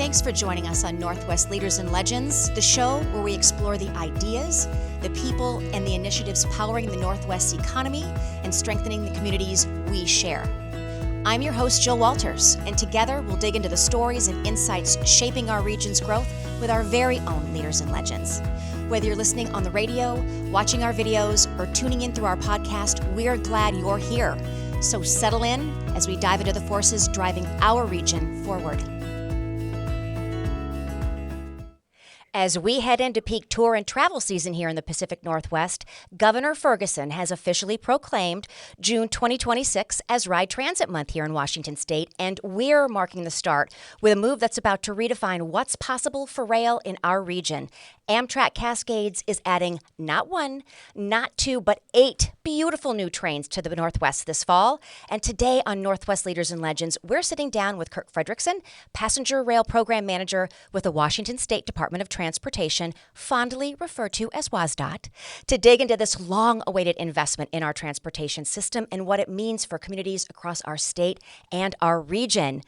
Thanks for joining us on Northwest Leaders and Legends, the show where we explore the ideas, the people, and the initiatives powering the Northwest's economy and strengthening the communities we share. I'm your host, Jill Walters, and together we'll dig into the stories and insights shaping our region's growth with our very own Leaders and Legends. Whether you're listening on the radio, watching our videos, or tuning in through our podcast, we're glad you're here. So settle in as we dive into the forces driving our region forward. As we head into peak tour and travel season here in the Pacific Northwest, Governor Ferguson has officially proclaimed June 2026 as Ride Transit Month here in Washington State, and we're marking the start with a move that's about to redefine what's possible for rail in our region. Amtrak Cascades is adding not one, not two, but 8 beautiful new trains to the Northwest this fall. And today on Northwest Leaders and Legends, we're sitting down with Kirk Frederiksen, Passenger Rail Program Manager with the Washington State Department of Transportation, fondly referred to as WSDOT, to dig into this long-awaited investment in our transportation system and what it means for communities across our state and our region.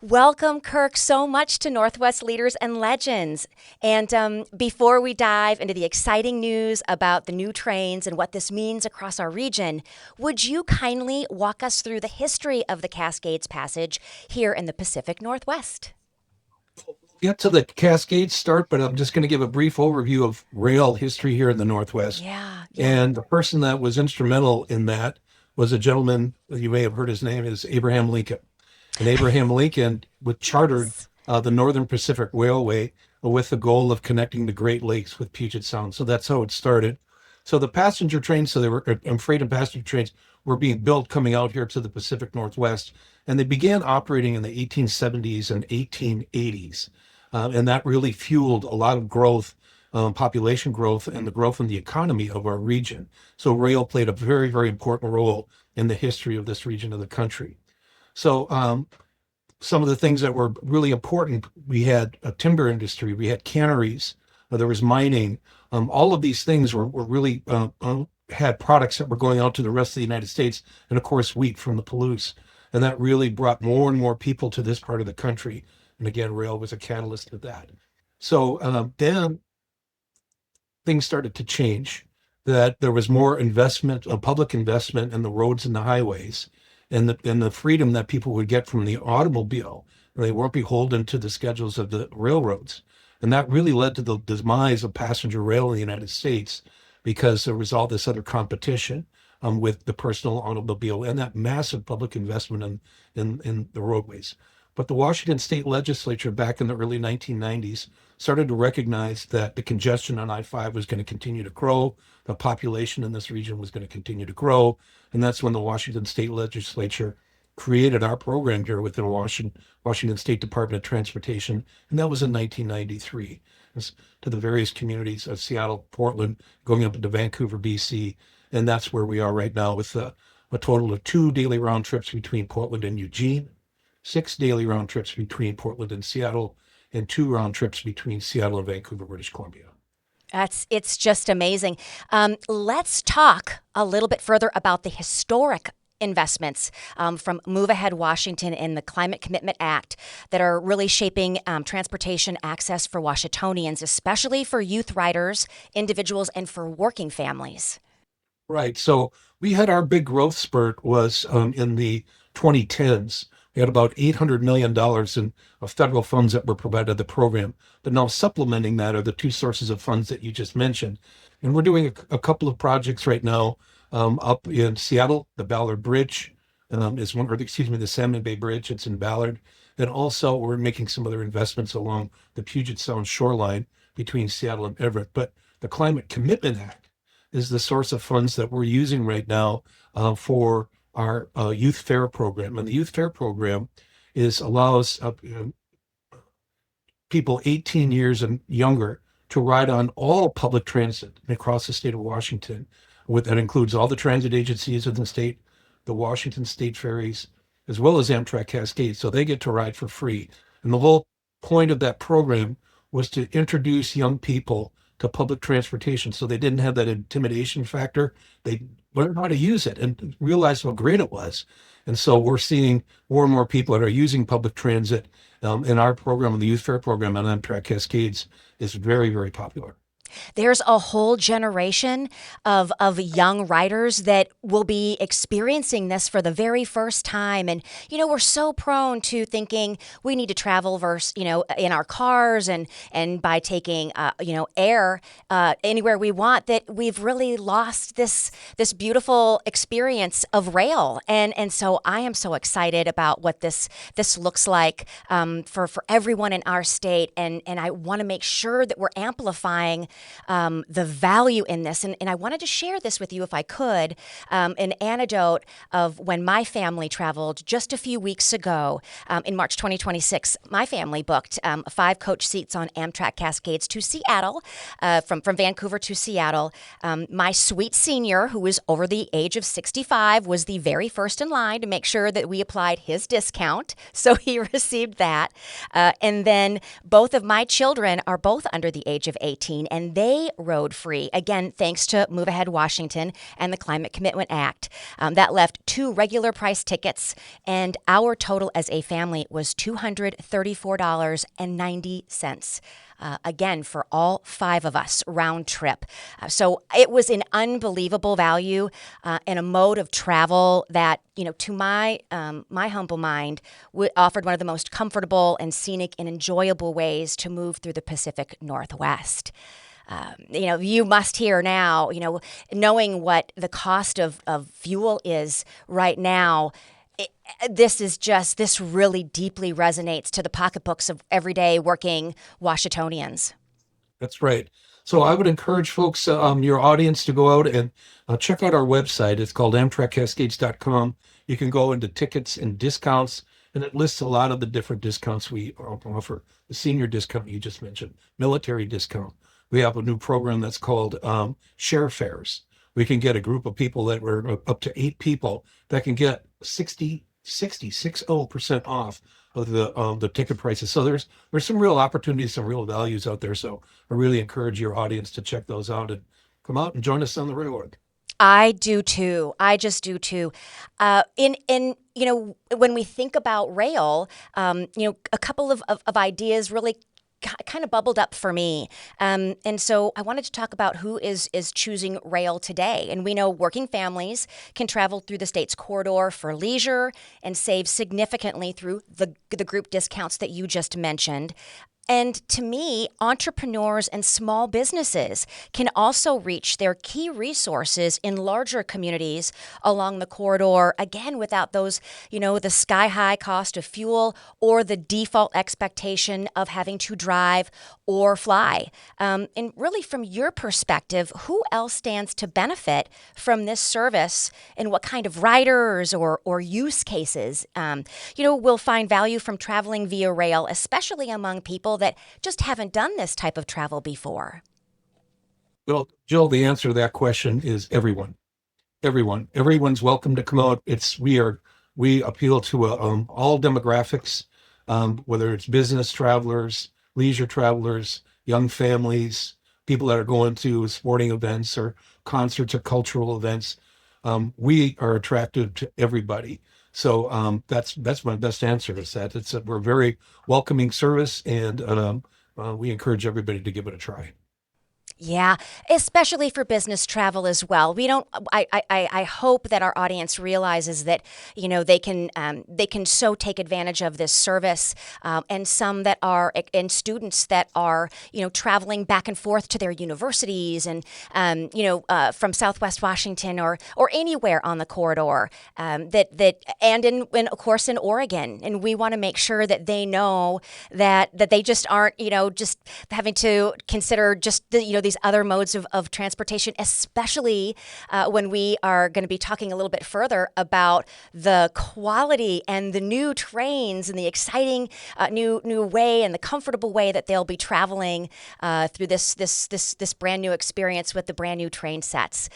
Welcome, Kirk, so much to Northwest Leaders and Legends. And before we dive into the exciting news about the new trains and what this means across our region, would you kindly walk us through the history of the Cascades Passage here in the Pacific Northwest? Get to the Cascades start, but I'm just going to give a brief overview of rail history here in the Northwest. Yeah. And the person that was instrumental in that was a gentleman, you may have heard his name, is Abraham Lincoln. And Abraham Lincoln chartered the Northern Pacific Railway with the goal of connecting the Great Lakes with Puget Sound. So that's how it started. So the passenger trains, freight and passenger trains were being built coming out here to the Pacific Northwest. And they began operating in the 1870s and 1880s. And that really fueled a lot of growth, population growth, and the growth in the economy of our region. So rail played a very, very important role in the history of this region of the country. So some of the things that were really important, we had a timber industry, we had canneries, there was mining. All of these things were really had products that were going out to the rest of the United States, and of course wheat from the Palouse. And that really brought more and more people to this part of the country. And again, rail was a catalyst of that. So then things started to change, that there was more investment, public investment in the roads and the highways, and the freedom that people would get from the automobile. They weren't beholden to the schedules of the railroads. And that really led to the demise of passenger rail in the United States, because there was all this other competition with the personal automobile and that massive public investment in the roadways. But the Washington State Legislature back in the early 1990s started to recognize that the congestion on I-5 was going to continue to grow, the population in this region was going to continue to grow, and that's when the Washington State Legislature created our program here within Washington State Department of Transportation, and that was in 1993. It's to the various communities of Seattle, Portland, going up into Vancouver, BC, and that's where we are right now with a total of 2 daily round trips between Portland and Eugene, 6 daily round trips between Portland and Seattle, and 2 round trips between Seattle and Vancouver, British Columbia. It's just amazing. Let's talk a little bit further about the historic investments from Move Ahead Washington and the Climate Commitment Act that are really shaping transportation access for Washingtonians, especially for youth riders, individuals, and for working families. Right. So we had our big growth spurt was in the 2010s. We had about $800 million of federal funds that were provided to the program. But now supplementing that are the 2 sources of funds that you just mentioned. And we're doing a couple of projects right now up in Seattle. The Ballard Bridge is one, or the Salmon Bay Bridge. It's in Ballard. And also we're making some other investments along the Puget Sound shoreline between Seattle and Everett. But the Climate Commitment Act is the source of funds that we're using right now for our youth fare program. And the youth fare program allows people 18 years and younger to ride on all public transit across the state of Washington. That includes all the transit agencies in the state, the Washington State Ferries, as well as Amtrak Cascades. So they get to ride for free. And the whole point of that program was to introduce young people to public transportation, so they didn't have that intimidation factor. They learn how to use it and realize how great it was. And so we're seeing more and more people that are using public transit. In our program, the youth fair program on Amtrak Cascades is very, very popular. There's a whole generation of young writers that will be experiencing this for the very first time. And, we're so prone to thinking we need to travel in our cars and by taking, air anywhere we want, that we've really lost this beautiful experience of rail. And so I am so excited about what this looks like for everyone in our state. And I want to make sure that we're amplifying the value in this. And I wanted to share this with you if I could, an anecdote of when my family traveled just a few weeks ago in March 2026. My family booked 5 coach seats on Amtrak Cascades to Seattle, from Vancouver to Seattle. My sweet senior, who was over the age of 65, was the very first in line to make sure that we applied his discount. So he received that. And then both of my children are both under the age of 18, and they rode free, again, thanks to Move Ahead Washington and the Climate Commitment Act. That left 2 regular price tickets, and our total as a family was $234.90. Again, for all 5 of us, round trip. So it was an unbelievable value and a mode of travel that, to my humble mind, offered one of the most comfortable and scenic and enjoyable ways to move through the Pacific Northwest. You must hear now, knowing what the cost of fuel is right now. This really deeply resonates to the pocketbooks of everyday working Washingtonians. That's right. So I would encourage folks, your audience, to go out and check out our website. It's called amtrakcascades.com. You can go into tickets and discounts, and it lists a lot of the different discounts we offer. The senior discount you just mentioned, military discount. We have a new program that's called Share Fares. We can get a group of people that were up to 8 people that can get 60% off of the ticket prices. So there's some real opportunities, some real values out there. So I really encourage your audience to check those out and come out and join us on the railroad. I do too. I just do too. When we think about rail, a couple of ideas really kind of bubbled up for me. And so I wanted to talk about who is choosing rail today. And we know working families can travel through the state's corridor for leisure and save significantly through the group discounts that you just mentioned. And to me, entrepreneurs and small businesses can also reach their key resources in larger communities along the corridor, again, without those, the sky high cost of fuel or the default expectation of having to drive or fly. And really, from your perspective, who else stands to benefit from this service, and what kind of riders or use cases, will find value from traveling via rail, especially among people that just haven't done this type of travel before? Well, Jill, the answer to that question is everyone. Everyone's welcome to come out. We appeal to all demographics, whether it's business travelers, leisure travelers, young families, people that are going to sporting events or concerts or cultural events. We are attractive to everybody. So that's my best answer, is that we're a very welcoming service, and we encourage everybody to give it a try. Yeah, especially for business travel as well. We don't. I hope that our audience realizes that they can so take advantage of this service, and some that are and students that are traveling back and forth to their universities and from Southwest Washington or anywhere on the corridor, and of course in Oregon, and we want to make sure that they know that they just aren't just having to consider just these other modes of transportation, especially when we are going to be talking a little bit further about the quality and the new trains and the exciting new way and the comfortable way that they'll be traveling through this brand new experience with the brand new train sets.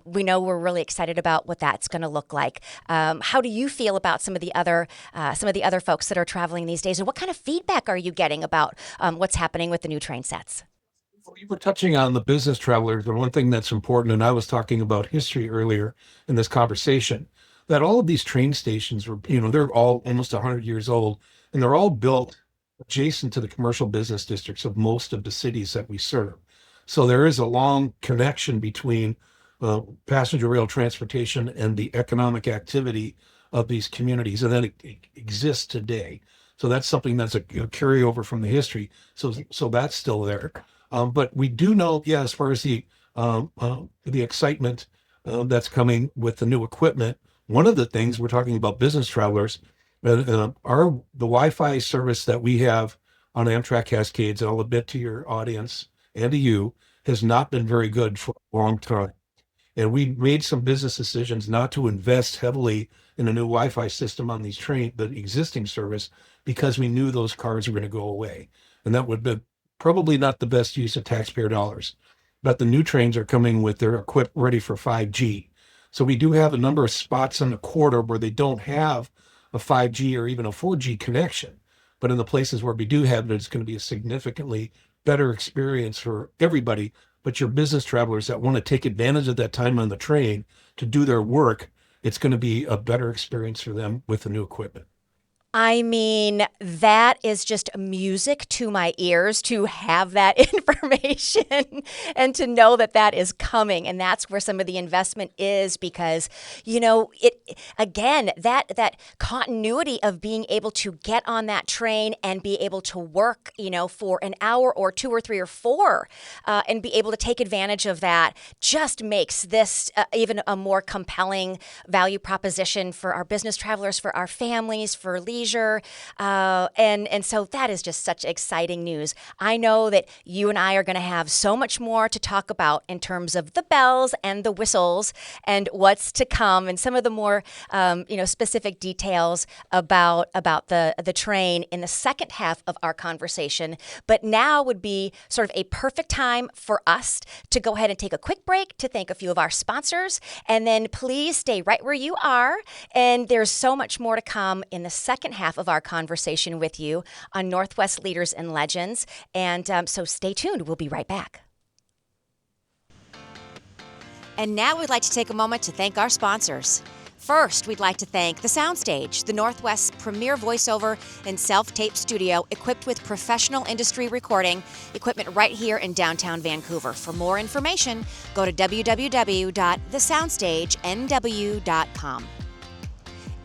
We know we're really excited about what that's going to look like. How do you feel about some of the other folks that are traveling these days, and what kind of feedback are you getting about what's happening with the new train sets? You were touching on the business travelers, and one thing that's important, and I was talking about history earlier in this conversation, that all of these train stations were, they're all almost 100 years old, and they're all built adjacent to the commercial business districts of most of the cities that we serve. So there is a long connection between passenger rail transportation and the economic activity of these communities, and then it exists today. So that's something that's a carryover from the history. So that's still there. But we do know, yeah, as far as the excitement that's coming with the new equipment, one of the things we're talking about business travelers, the Wi-Fi service that we have on Amtrak Cascades, and I'll admit to your audience and to you, has not been very good for a long time. And we made some business decisions not to invest heavily in a new Wi-Fi system on the existing service, because we knew those cars were going to go away. And that would be probably not the best use of taxpayer dollars. But the new trains are coming with their equipped ready for 5G. So we do have a number of spots on the corridor where they don't have a 5G or even a 4G connection. But in the places where we do have it, it's going to be a significantly better experience for everybody. But your business travelers that want to take advantage of that time on the train to do their work, it's going to be a better experience for them with the new equipment. I mean, that is just music to my ears to have that information and to know that that is coming. And that's where some of the investment is, because, it again, that continuity of being able to get on that train and be able to work, for an hour or two or three or four, and be able to take advantage of that just makes this even a more compelling value proposition for our business travelers, for our families, for leisure. And so that is just such exciting news. I know that you and I are going to have so much more to talk about in terms of the bells and the whistles and what's to come, and some of the more specific details about the train in the second half of our conversation. But now would be sort of a perfect time for us to go ahead and take a quick break to thank a few of our sponsors, and then please stay right where you are. And there's so much more to come in the second half of our conversation with you on Northwest Leaders and Legends. And so stay tuned. We'll be right back. And now we'd like to take a moment to thank our sponsors. First, we'd like to thank The Soundstage, the Northwest's premier voiceover and self-tape studio equipped with professional industry recording equipment right here in downtown Vancouver. For more information, go to www.thesoundstagenw.com.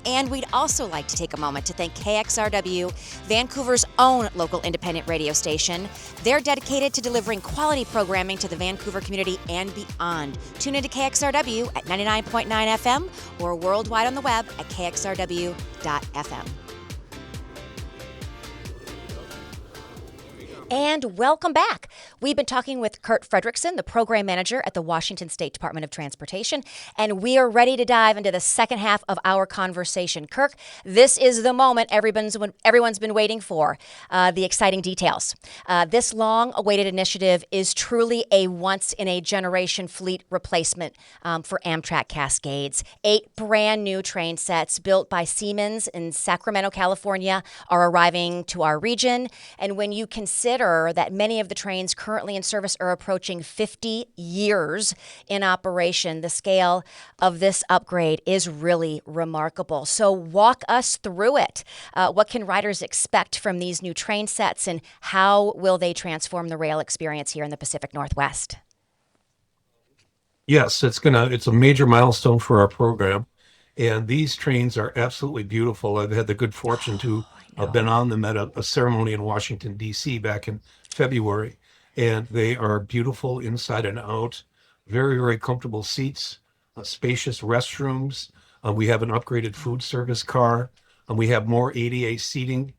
And we'd also like to take a moment to thank KXRW, Vancouver's own local independent radio station. They're dedicated to delivering quality programming to the Vancouver community and beyond. Tune into KXRW at 99.9 FM or worldwide on the web at kxrw.fm. And welcome back. We've been talking with Kirk Frederiksen, the program manager at the Washington State Department of Transportation, and we are ready to dive into the second half of our conversation. Kirk, this is the moment everyone's been waiting for, the exciting details. This long-awaited initiative is truly a once-in-a-generation fleet replacement for Amtrak Cascades. 8 brand new train sets built by Siemens in Sacramento, California, are arriving to our region. And when you consider that many of the trains currently in service are approaching 50 years in operation, the scale of this upgrade is really remarkable. So walk us through it. What can riders expect from these new train sets, and how will they transform the rail experience here in the Pacific Northwest? Yes, it's a major milestone for our program. And these trains are absolutely beautiful. I've had the good fortune to have been on them at a ceremony in Washington, D.C. back in February. And they are beautiful inside and out, very, very comfortable seats, spacious restrooms. We have an upgraded food service car, and we have more ADA seating.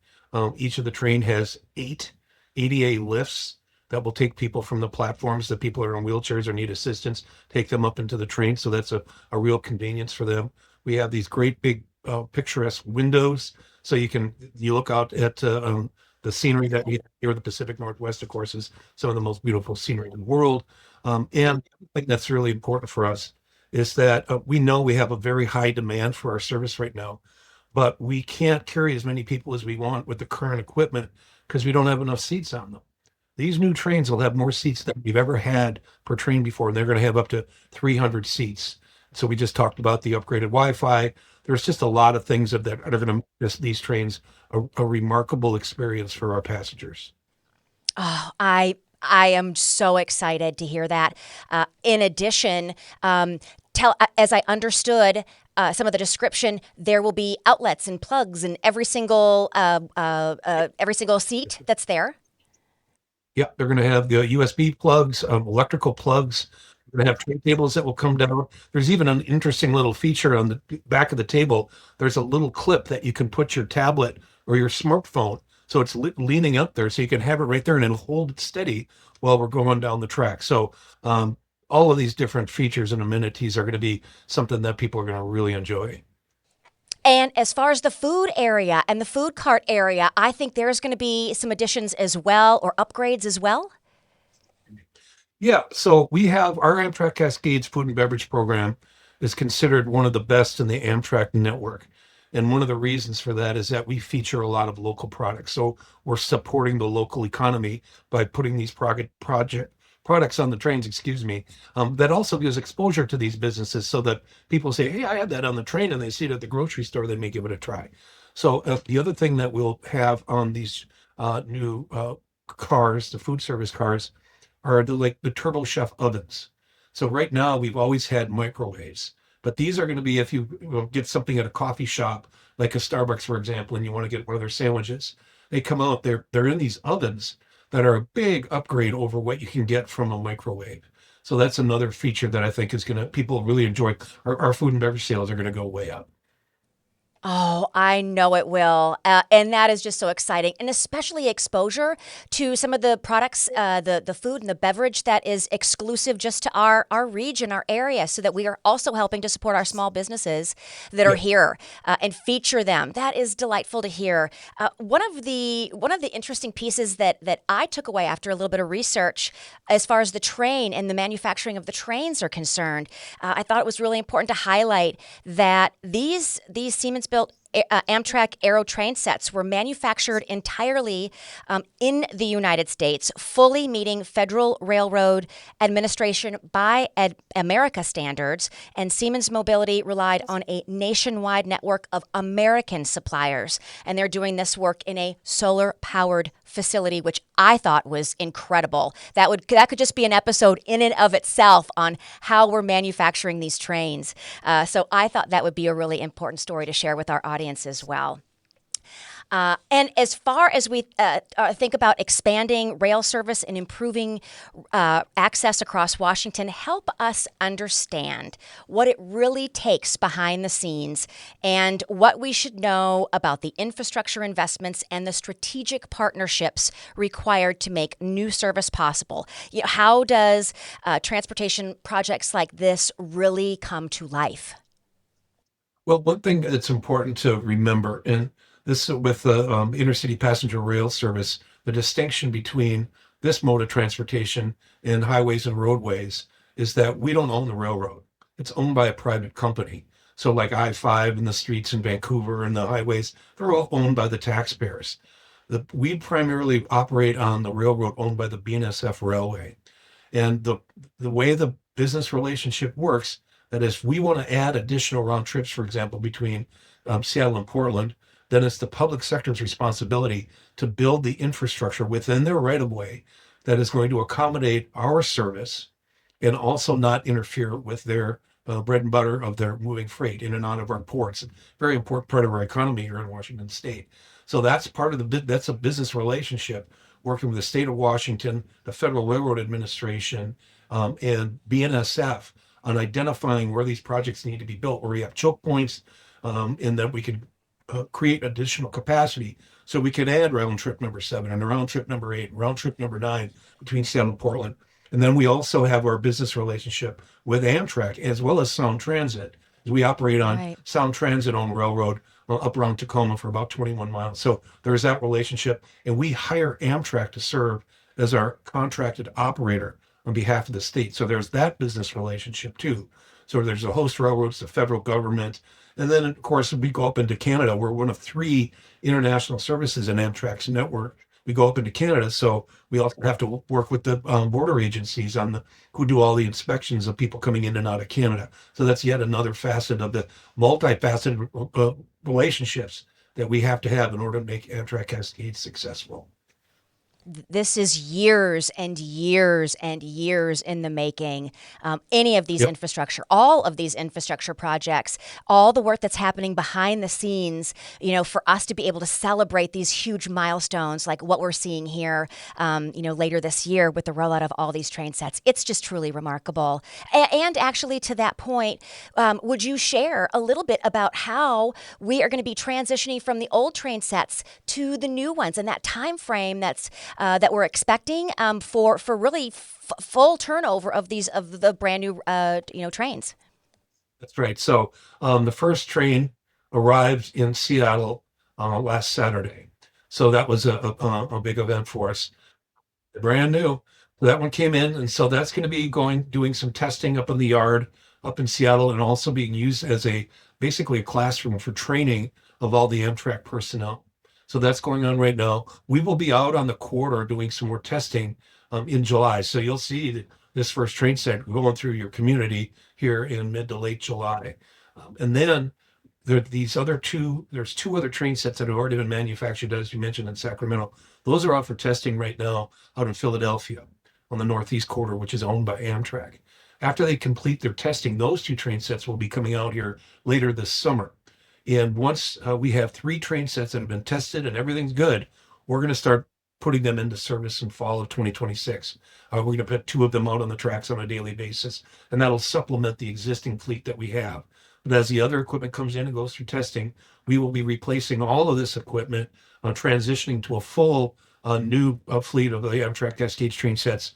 Each of the train has 8 ADA lifts that will take people from the platforms, that people are in wheelchairs or need assistance, take them up into the train. So that's a real convenience for them. We have these great big picturesque windows, so you look out at the scenery that we have here in the Pacific Northwest. Of course, is some of the most beautiful scenery in the world. And I think that's really important for us, is that we know we have a very high demand for our service right now, but we can't carry as many people as we want with the current equipment because we don't have enough seats on them. These new trains will have more seats than we've ever had per train before. And they're going to have up to 300 seats. So we just talked about the upgraded Wi-Fi. There's just a lot of things that are going to make these trains a remarkable experience for our passengers. Oh, I am so excited to hear that. In addition, as I understood some of the description, there will be outlets and plugs in every single seat that's there. Yeah, they're going to have the USB plugs, electrical plugs. We're going to have tray tables that will come down. There's even an interesting little feature on the back of the table. There's a little clip that you can put your tablet or your smartphone. So it's leaning up there, so you can have it right there and it'll hold it steady while we're going down the track. So all of these different features and amenities are going to be something that people are going to really enjoy. And as far as the food area and the food cart area, I think there's going to be some additions as well or upgrades as well. Yeah, so we have our Amtrak Cascades food and beverage program is considered one of the best in the Amtrak network. And one of the reasons for that is that we feature a lot of local products. So we're supporting the local economy by putting these products on the trains, excuse me. That also gives exposure to these businesses so that people say, hey, I had that on the train, and they see it at the grocery store, they may give it a try. So the other thing that we'll have on these new cars, the food service cars, are the Turbo Chef ovens. So right now we've always had microwaves, but these are going to be if you get something at a coffee shop, like a Starbucks, for example, and you want to get one of their sandwiches, they come out, they're in these ovens that are a big upgrade over what you can get from a microwave. So that's another feature that I think is people really enjoy. Our food and beverage sales are going to go way up. Oh, I know it will. And that is just so exciting. And especially exposure to some of the products, the food and the beverage that is exclusive just to our region, our area, so that we are also helping to support our small businesses that are here and feature them. That is delightful to hear. One of the interesting pieces that I took away after a little bit of research as far as the train and the manufacturing of the trains are concerned, I thought it was really important to highlight that these Siemens-built Amtrak Aero train sets were manufactured entirely in the United States, fully meeting Federal Railroad Administration Buy America standards, and Siemens Mobility relied on a nationwide network of American suppliers. And they're doing this work in a solar-powered facility, which I thought was incredible. That could just be an episode in and of itself on how we're manufacturing these trains. So I thought that would be a really important story to share with our audience as well. And as far as we think about expanding rail service and improving access across Washington, help us understand what it really takes behind the scenes and what we should know about the infrastructure investments and the strategic partnerships required to make new service possible. How does transportation projects like this really come to life? Well, one thing that's important to remember, and this with the intercity passenger rail service, the distinction between this mode of transportation and highways and roadways is that we don't own the railroad. It's owned by a private company. So like I-5 and the streets in Vancouver and the highways, they're all owned by the taxpayers. We primarily operate on the railroad owned by the BNSF Railway. And the way the business relationship works, that is, we want to add additional round trips, for example, between Seattle and Portland, then it's the public sector's responsibility to build the infrastructure within their right of way that is going to accommodate our service and also not interfere with their bread and butter of their moving freight in and out of our ports. Very important part of our economy here in Washington State. So that's that's a business relationship working with the state of Washington, the Federal Railroad Administration, and BNSF on identifying where these projects need to be built, where we have choke points, and that we can create additional capacity so we can add round trip number 7 and round trip number 8, round trip number 9 between Seattle and Portland. And then we also have our business relationship with Amtrak as well as Sound Transit. We operate on Right. Sound Transit on railroad up around Tacoma for about 21 miles. So there's that relationship. And we hire Amtrak to serve as our contracted operator on behalf of the state. So there's that business relationship too. So there's a host railroads, the federal government. And then, of course, we go up into Canada. We're one of 3 international services in Amtrak's network we go up into Canada. So we also have to work with the border agencies on the who do all the inspections of people coming in and out of Canada. So that's yet another facet of the multifaceted relationships that we have to have in order to make Amtrak Cascades successful. This is years and years and years in the making. Any of these Yep. infrastructure, all of these infrastructure projects, all the work that's happening behind the scenes, for us to be able to celebrate these huge milestones like what we're seeing here, later this year with the rollout of all these train sets, it's just truly remarkable. And actually, to that point, would you share a little bit about how we are going to be transitioning from the old train sets to the new ones and that time frame that we're expecting for really full turnover of the brand new trains. That's right. So the first train arrived in Seattle last Saturday. So that was a big event for us. Brand new. So that one came in, and so that's going to be doing some testing up in the yard up in Seattle, and also being used as basically a classroom for training of all the Amtrak personnel. So that's going on right now. We will be out on the corridor doing some more testing in July. So you'll see this first train set going through your community here in mid to late July. And then there's two other train sets that have already been manufactured, as you mentioned, in Sacramento. Those are out for testing right now out in Philadelphia on the Northeast Corridor, which is owned by Amtrak. After they complete their testing, those two train sets will be coming out here later this summer. And once we have three train sets that have been tested and everything's good, we're going to start putting them into service in fall of 2026. We're going to put two of them out on the tracks on a daily basis, and that'll supplement the existing fleet that we have. But as the other equipment comes in and goes through testing, we will be replacing all of this equipment, transitioning to a full new fleet of the Amtrak Cascades train sets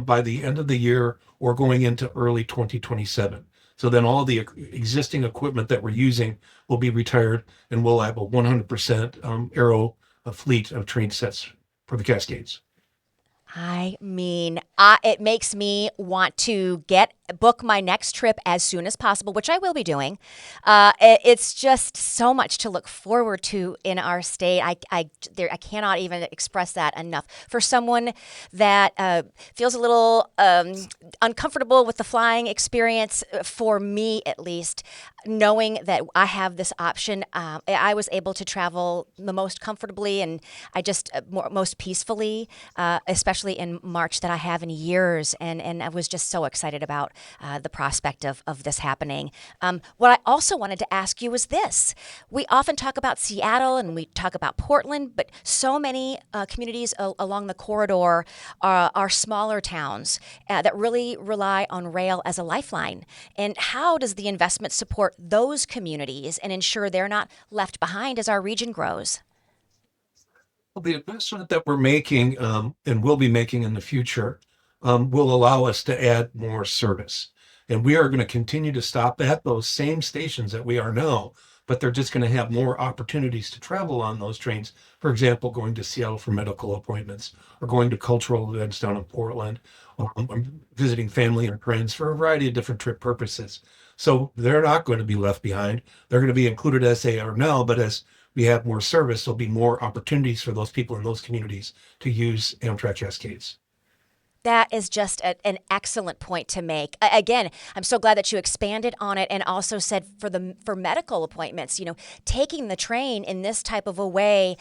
by the end of the year or going into early 2027. So then all the existing equipment that we're using will be retired, and we'll have a 100% Aero fleet of train sets for the Cascades. I mean, it makes me want to book my next trip as soon as possible, which I will be doing. It's just so much to look forward to in our state. I cannot even express that enough. For someone that feels a little uncomfortable with the flying experience, for me at least, knowing that I have this option, I was able to travel the most comfortably and most peacefully, especially in March, that I have in years. And I was just so excited about the prospect of this happening. What I also wanted to ask you was this. We often talk about Seattle and we talk about Portland, but so many communities along the corridor are smaller towns that really rely on rail as a lifeline. And how does the investment support those communities and ensure they're not left behind as our region grows? Well, the investment that we're making and will be making in the future will allow us to add more service. And we are going to continue to stop at those same stations that we are now, but they're just going to have more opportunities to travel on those trains. For example, going to Seattle for medical appointments, or going to cultural events down in Portland, or visiting family and friends for a variety of different trip purposes. So they're not going to be left behind. They're going to be included as they are now, but as we have more service, there'll be more opportunities for those people in those communities to use Amtrak Cascades. That is just an excellent point to make. Again, I'm so glad that you expanded on it and also said for medical appointments, taking the train in this type of a way,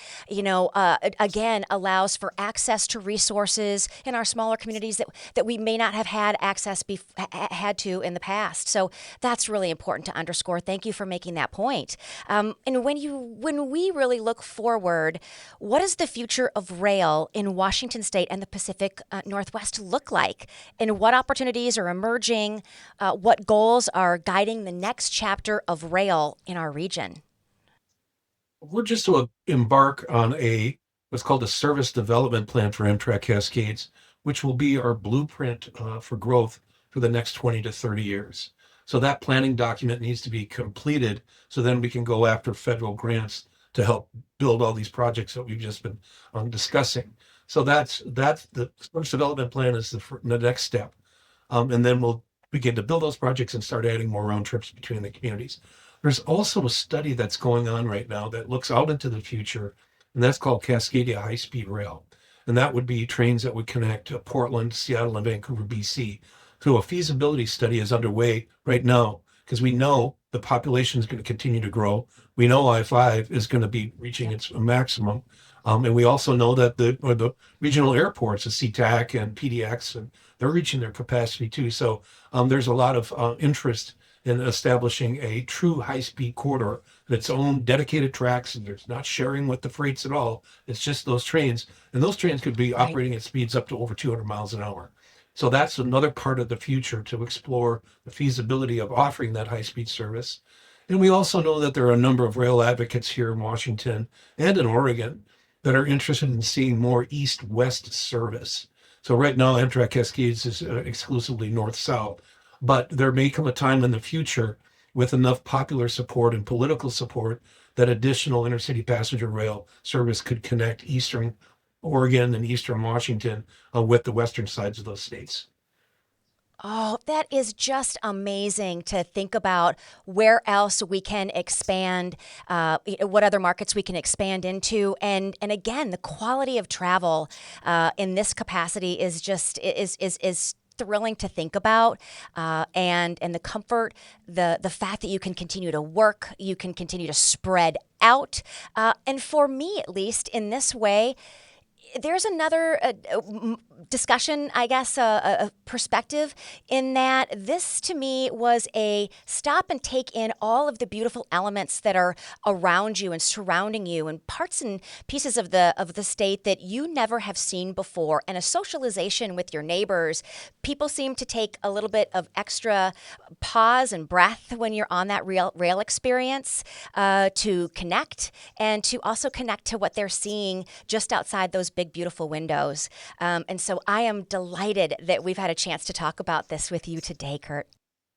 again, allows for access to resources in our smaller communities that we may not have had had to in the past. So that's really important to underscore. Thank you for making that point. And when we really look forward, what is the future of rail in Washington State and the Pacific Northwest look like, and what opportunities are emerging, what goals are guiding the next chapter of rail in our region? We're just to embark on what's called a service development plan for Amtrak Cascades, which will be our blueprint for growth for the next 20 to 30 years. So that planning document needs to be completed so then we can go after federal grants to help build all these projects that we've just been discussing. So that's the service development plan is the next step. And then we'll begin to build those projects and start adding more round trips between the communities. There's also a study that's going on right now that looks out into the future and that's called Cascadia High-Speed Rail. And that would be trains that would connect Portland, Seattle, and Vancouver, BC. So a feasibility study is underway right now because we know the population is going to continue to grow. We know I-5 is going to be reaching its maximum. And we also know that the regional airports, the SeaTac and PDX, and they're reaching their capacity too. So there's a lot of interest in establishing a true high-speed corridor, its own dedicated tracks, and there's not sharing with the freights at all. It's just those trains, and those trains could be operating at speeds up to over 200 miles an hour. So that's another part of the future to explore the feasibility of offering that high-speed service. And we also know that there are a number of rail advocates here in Washington and in Oregon that are interested in seeing more east-west service. So right now, Amtrak Cascades is exclusively north-south, but there may come a time in the future with enough popular support and political support that additional intercity passenger rail service could connect eastern Oregon and eastern Washington with the western sides of those states. Oh, that is just amazing to think about where else we can expand, what other markets we can expand into. And again, the quality of travel in this capacity is just is thrilling to think about, and the comfort, the fact that you can continue to work, you can continue to spread out. And for me, at least in this way, there's another discussion, I guess, a perspective in that this to me was a stop and take in all of the beautiful elements that are around you and surrounding you, and parts and pieces of the state that you never have seen before, and a socialization with your neighbors. People seem to take a little bit of extra pause and breath when you're on that rail experience to connect, and to also connect to what they're seeing just outside those big, beautiful windows. And so I am delighted that we've had a chance to talk about this with you today, Kurt.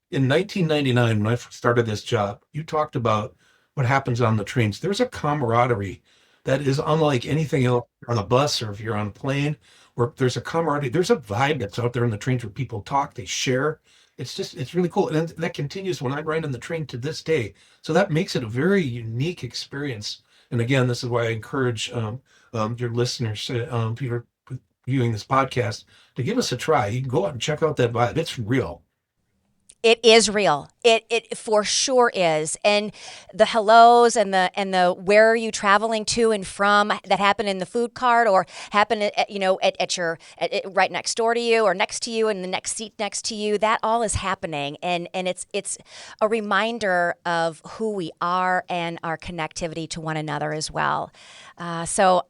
In 1999, when I started this job, you talked about what happens on the trains. There's a camaraderie that is unlike anything else on a bus or if you're on a plane, where there's a camaraderie. There's a vibe that's out there in the trains where people talk, they share. It's really cool. And that continues when I ride on the train to this day. So that makes it a very unique experience. And again, this is why I encourage your listeners, Peter, viewing this podcast, to give us a try. You can go out and check out that vibe. It's real. It is real. It for sure is. And the hellos and the where are you traveling to and from that happen in the food cart or happen at your right next door to you or next to you in the next seat next to you, that all is happening. And it's a reminder of who we are and our connectivity to one another as well. So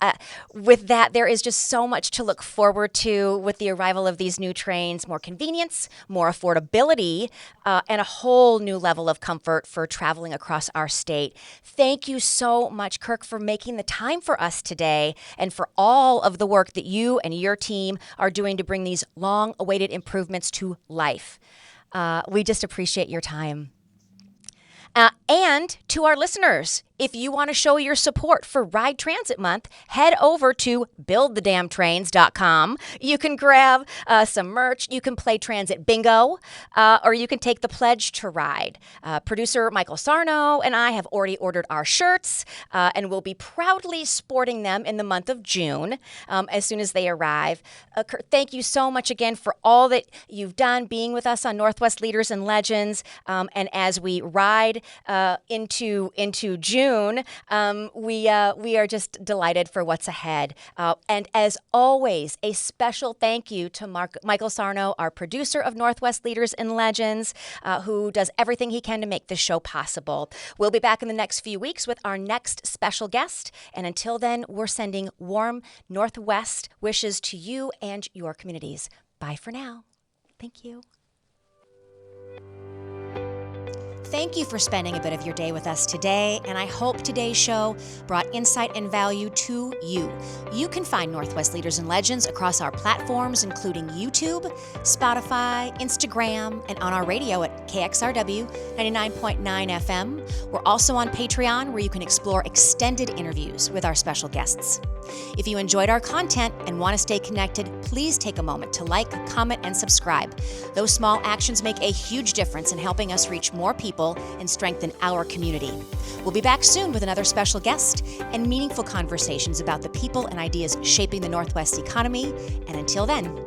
with that, there is just so much to look forward to with the arrival of these new trains, more convenience, more affordability, and a whole new level of comfort for traveling across our state. Thank you so much, Kirk, for making the time for us today and for all of the work that you and your team are doing to bring these long-awaited improvements to life. We just appreciate your time. And to our listeners, if you want to show your support for Ride Transit Month, head over to buildthedamntrains.com. You can grab some merch, you can play transit bingo, or you can take the pledge to ride. Producer Michael Sarno and I have already ordered our shirts, and we'll be proudly sporting them in the month of June as soon as they arrive. Kurt, thank you so much again for all that you've done, being with us on Northwest Leaders and Legends, and as we ride into June, we are just delighted for what's ahead. And as always, a special thank you to Michael Sarno, our producer of Northwest Leaders and Legends, who does everything he can to make this show possible. We'll be back in the next few weeks with our next special guest. And until then, we're sending warm Northwest wishes to you and your communities. Bye for now. Thank you. Thank you for spending a bit of your day with us today, and I hope today's show brought insight and value to you. You can find Northwest Leaders and Legends across our platforms, including YouTube, Spotify, Instagram, and on our radio at KXRW 99.9 FM. We're also on Patreon, where you can explore extended interviews with our special guests. If you enjoyed our content and want to stay connected, please take a moment to like, comment, and subscribe. Those small actions make a huge difference in helping us reach more people people and strengthen our community. We'll be back soon with another special guest and meaningful conversations about the people and ideas shaping the Northwest economy. And until then,